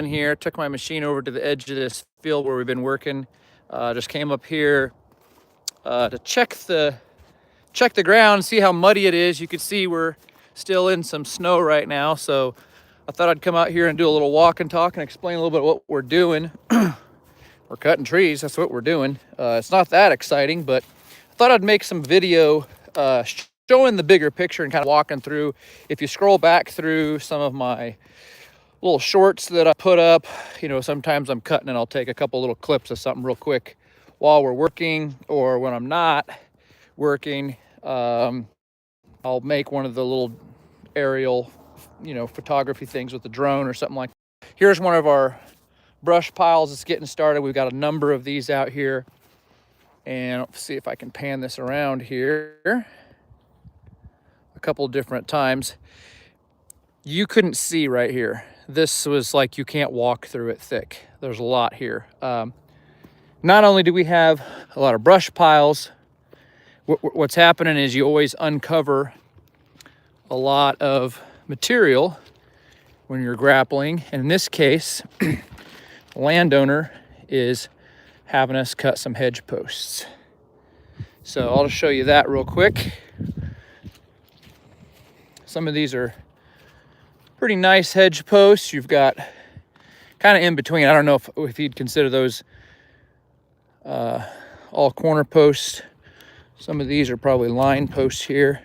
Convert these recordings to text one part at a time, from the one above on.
here. Took my machine over to the edge of this field where we've been working. Just came up here to check the ground, see how muddy it is. You can see we're still in some snow right now, so I thought I'd come out here and do a little walk and talk and explain a little bit what we're doing. We're cutting trees, that's what we're doing. It's not that exciting, but I thought I'd make some video showing the bigger picture and kind of walking through. If you scroll back through some of my little shorts that I put up, you know, sometimes I'm cutting and I'll take a couple little clips of something real quick while we're working, or when I'm not working, I'll make one of the little aerial, you know, photography things with the drone or something like that. Here's one of our brush piles that's getting started. We've got a number of these out here, and let's see if I can pan this around here a couple different times. You couldn't see right here. This was like, you can't walk through it thick. There's a lot here. Not only do we have a lot of brush piles, what's happening is you always uncover a lot of material when you're grappling. And in this case, the landowner is having us cut some hedge posts. So I'll just show you that real quick. Some of these are pretty nice hedge posts. You've got kind of in between. I don't know if you'd consider those all corner posts. Some of these are probably line posts here,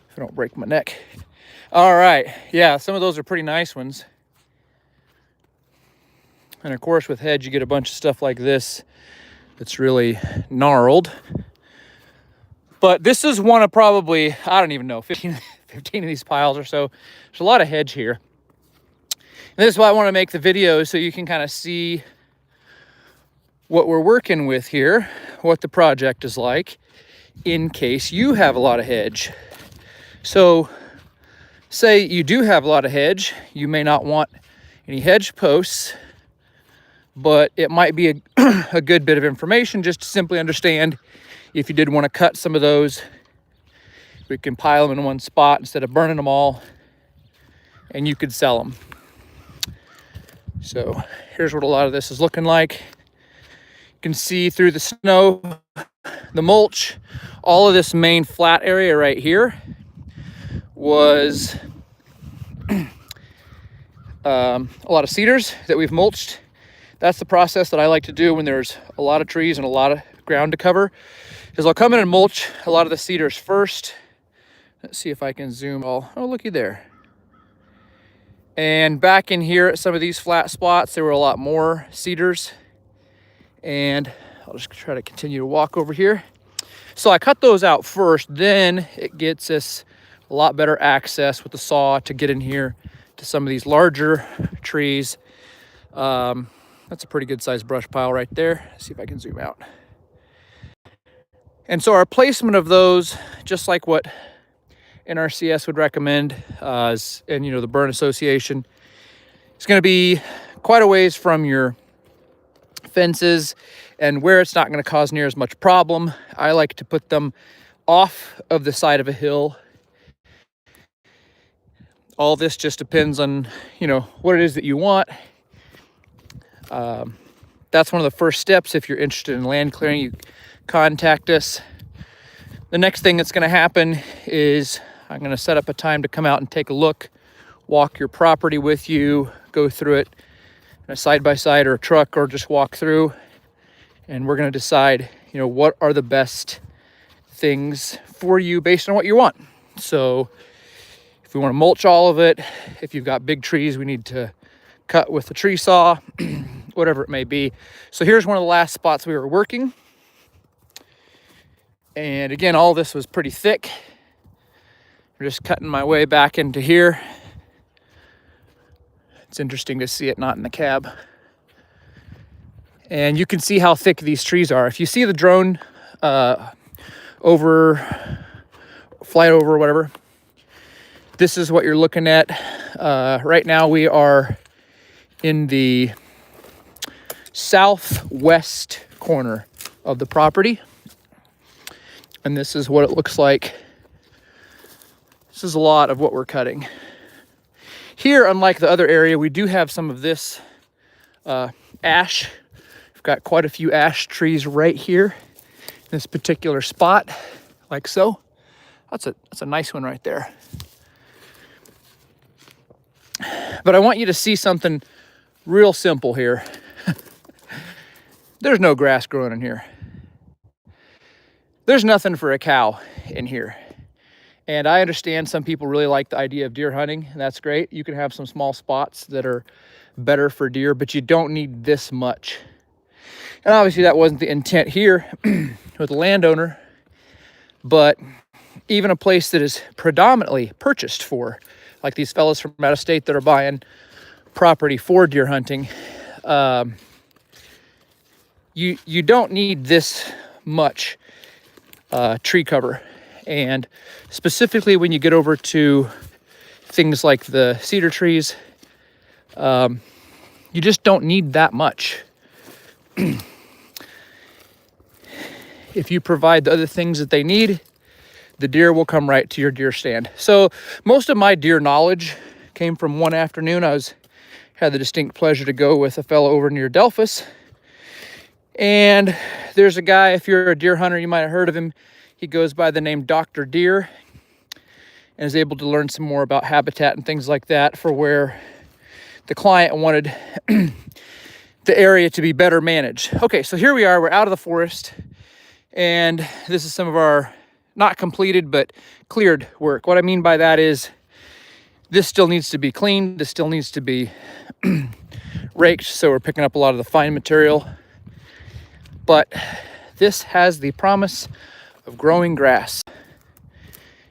if I don't break my neck. All right, yeah, some of those are pretty nice ones. And of course, with hedge, you get a bunch of stuff like this that's really gnarled. But this is one of probably, I don't even know, 15 of these piles or so. There's a lot of hedge here. And this is why I want to make the video, so you can kind of see what we're working with here, what the project is like, in case you have a lot of hedge. So say you do have a lot of hedge, you may not want any hedge posts, but it might be a good bit of information just to simply understand if you did want to cut some of those. We can pile them in one spot instead of burning them all, and you could sell them. So here's what a lot of this is looking like. You can see through the snow, the mulch, all of this main flat area right here was a lot of cedars that we've mulched. That's the process that I like to do when there's a lot of trees and a lot of ground to cover, is I'll come in and mulch a lot of the cedars first. Let's see if I can zoom all. Oh, looky there. And back in here at some of these flat spots, there were a lot more cedars. And I'll just try to continue to walk over here. So I cut those out first, then it gets us a lot better access with the saw to get in here to some of these larger trees. That's a pretty good sized brush pile right there. Let's see if I can zoom out. And so our placement of those, just like what NRCS would recommend, and you know, the Burn Association, it's going to be quite a ways from your fences, and where it's not going to cause near as much problem. I like to put them off of the side of a hill. All this just depends on, you know, what it is that you want. That's one of the first steps. If you're interested in land clearing, you contact us. The next thing that's going to happen is I'm going to set up a time to come out and take a look, walk your property with you, go through it in a side-by-side or a truck, or just walk through, and we're going to decide, you know, what are the best things for you based on what you want. So if we want to mulch all of it, if you've got big trees we need to cut with the tree saw, whatever it may be. So here's one of the last spots we were working. And again, all this was pretty thick. I'm just cutting my way back into here. It's interesting to see it not in the cab. And you can see how thick these trees are. If you see the drone flight over, whatever, this is what you're looking at. Right now we are in the southwest corner of the property. And this is what it looks like. This is a lot of what we're cutting. Here, unlike the other area, we do have some of this ash. We've got quite a few ash trees right here in this particular spot, like so. That's a nice one right there. But I want you to see something real simple here. There's no grass growing in here. There's nothing for a cow in here. And I understand some people really like the idea of deer hunting, and that's great. You can have some small spots that are better for deer, but you don't need this much. And obviously that wasn't the intent here with the landowner, but even a place that is predominantly purchased for, like these fellas from out of state that are buying property for deer hunting, you don't need this much tree cover. And specifically when you get over to things like the cedar trees, you just don't need that much. If you provide the other things that they need, the deer will come right to your deer stand. So most of my deer knowledge came from one afternoon. I had the distinct pleasure to go with a fellow over near Delphus. And there's a guy, if you're a deer hunter, you might have heard of him. He goes by the name Dr. Deer and is able to learn some more about habitat and things like that for where the client wanted the area to be better managed. Okay, so here we are, we're out of the forest, and this is some of our not completed but cleared work. What I mean by that is this still needs to be cleaned, this still needs to be raked, so we're picking up a lot of the fine material. But this has the promise of growing grass.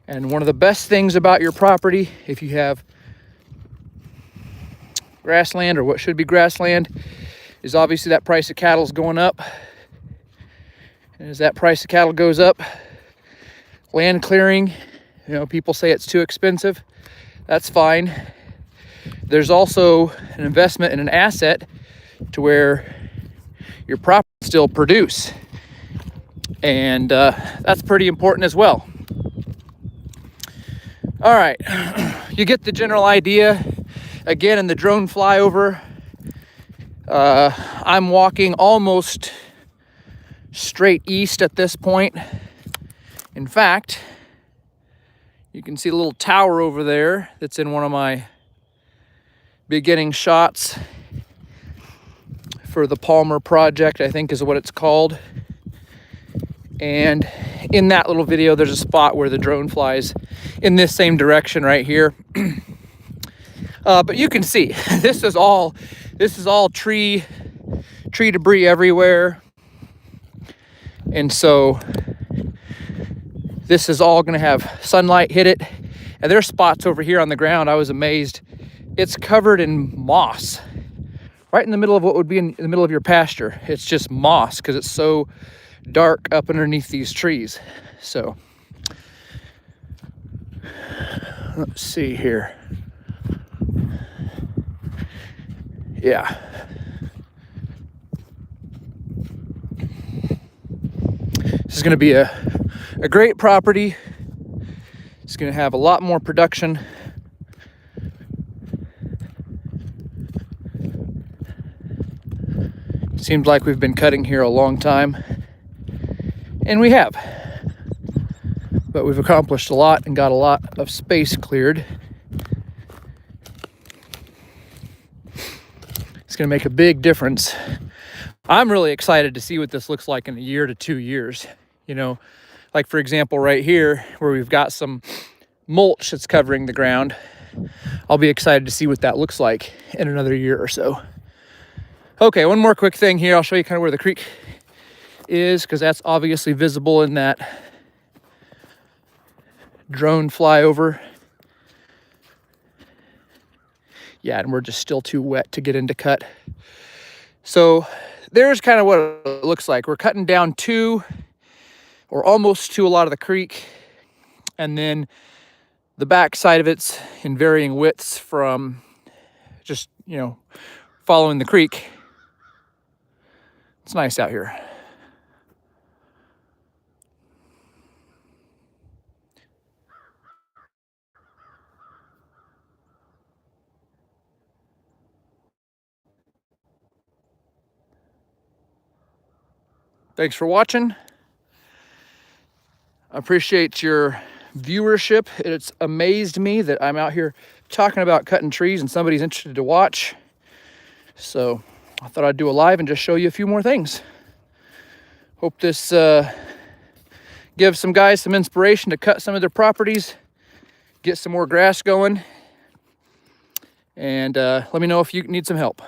And one of the best things about your property, if you have grassland or what should be grassland, is obviously that price of cattle is going up. And as that price of cattle goes up, land clearing, people say it's too expensive. That's fine. There's also an investment in an asset to where your property still produce. And that's pretty important as well. All right, you get the general idea. Again, in the drone flyover, I'm walking almost straight east at this point. In fact, you can see a little tower over there that's in one of my beginning shots for the Palmer project, I think is what it's called. And in that little video, there's a spot where the drone flies in this same direction right here. But you can see this is all tree debris everywhere. And so this is all going to have sunlight hit it. And there's spots over here on the ground. I was amazed. It's covered in moss. Right in the middle of what would be in the middle of your pasture. It's just moss because it's so dark up underneath these trees. So let's see here. Yeah. This is going to be a great property. It's going to have a lot more production. Seems like we've been cutting here a long time. And we have. But we've accomplished a lot and got a lot of space cleared. It's going to make a big difference. I'm really excited to see what this looks like in a year to 2 years. Like for example, right here where we've got some mulch that's covering the ground. I'll be excited to see what that looks like in another year or so. Okay, one more quick thing here. I'll show you kind of where the creek is, because that's obviously visible in that drone flyover. Yeah, and we're just still too wet to get into cut. So there's kind of what it looks like. We're cutting down to, or almost to, a lot of the creek, and then the back side of it's in varying widths from just, following the creek. It's nice out here. Thanks for watching. I appreciate your viewership. It's amazed me that I'm out here talking about cutting trees and somebody's interested to watch. So I thought I'd do a live and just show you a few more things. Hope this gives some guys some inspiration to cut some of their properties, get some more grass going, and let me know if you need some help.